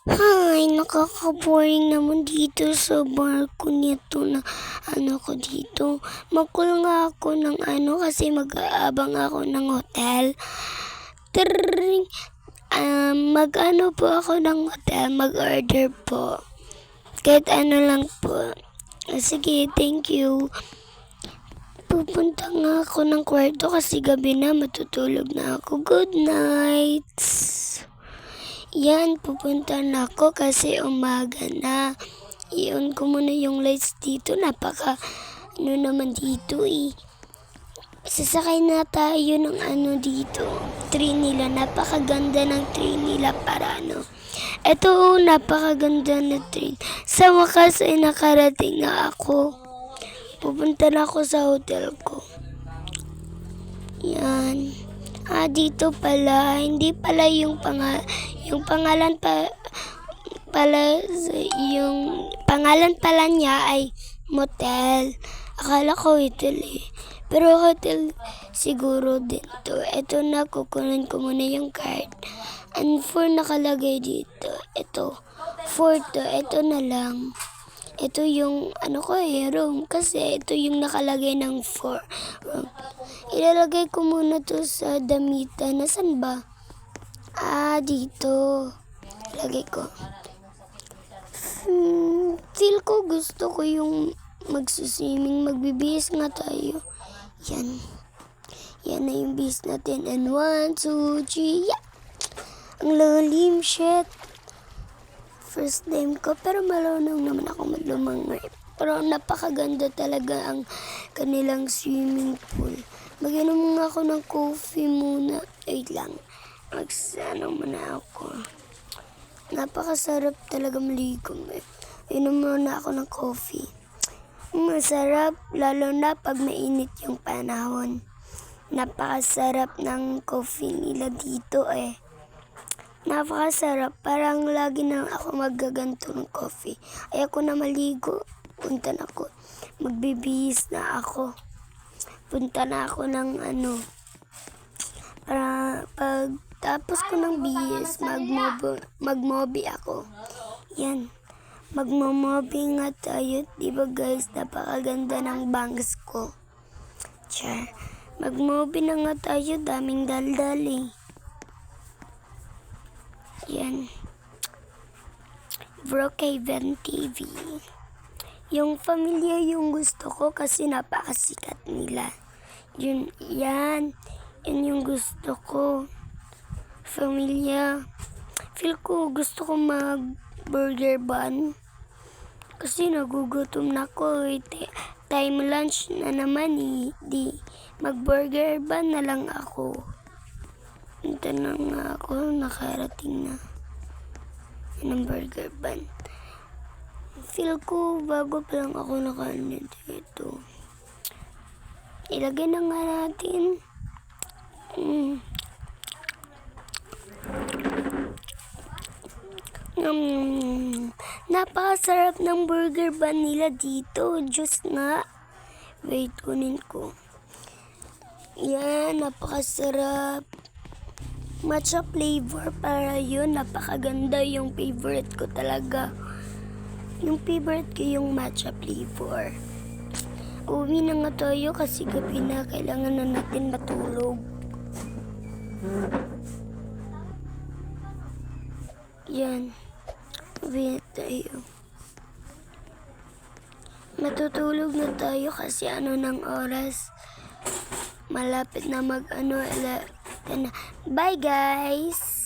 Hay, nakaka-boring naman dito sa barko nito na ko dito. Mag-call nga ako ng kasi mag-aabang ako ng hotel. Tring! Mag-ano po ako ng hotel, mag-order po. Kahit ano lang po. Sige, thank you. Pupunta nga ako ng kwarto kasi gabi na, matutulog na ako. Good night. Yan, pupunta na ako kasi umaga na. I-on ko muna yung lights dito. Naman dito eh. Sasakay na tayo ng dito. Tree nila. Napakaganda ng tree nila para Ito, napakaganda na tree. Sa wakas ay nakarating na ako. Pupunta na ako sa hotel ko. Yan. Dito pala. Hindi pala yung pangalan yung pangalan pala niya ay motel. Akala ko hotel eh. Pero hotel siguro din to. Ito na, kukunin ko muna yung card. And 4 nakalagay dito. Ito. 4 to. Ito na lang. Ito yung room. Kasi ito yung nakalagay ng 4 room. Ilalagay ko muna to sa damitan. Nasaan ba? Dito. Lagay ko. Feel ko gusto ko yung magsuswimming. Magbibihis nga tayo. Yan. Yan na yung bihis natin. And 1, 2, 3. Yeah! Ang lalim, shit. First time ko. Pero marunong naman ako maglumangoy. Pero napakaganda talaga ang kanilang swimming pool. Mag-inom nga ako ng coffee muna. Wait lang. Muna ako. Napakasarap talaga maligo. Inom muna ako ng coffee. Masarap, lalo na pag mainit yung panahon. Napakasarap ng coffee nila dito eh. Napakasarap. Parang lagi na ako magaganto ng coffee. Ayoko na maligo. Punta na ako. Magbibihis na ako. Punta na ako ng para pag tapos ko ng bihis, magmobi ako. Yan. Magmomobi nga tayo. Diba guys, napakaganda ng bangs ko. Char. Magmobi na nga tayo. Daming daldal eh. Yan. Brookhaven TV. Yung pamilya yung gusto ko kasi napakasikat nila. Yan yung gusto ko. Pamilya. Feel ko gusto ko mag-burger bun. Kasi nagugutom na ko. Time lunch na naman eh. Di mag-burger bun na lang ako. Ito na nga ako. Nakarating na. Yan ang burger bun. Feel ko bago pa lang ako nakaano dito. Ilagay na nga natin. Napakasarap ng burger bun nila dito. Diyos nga. Wait, kunin ko. Yan, napakasarap. Matcha flavor para yun. Napakaganda yung favorite ko talaga. Yung favorite ko yung matcha flavor. Uwi na nga tayo kasi gabi na. Kailangan na natin matulog. Yan. Uwi na tayo. Matutulog na tayo kasi ng oras. Malapit na Bye guys!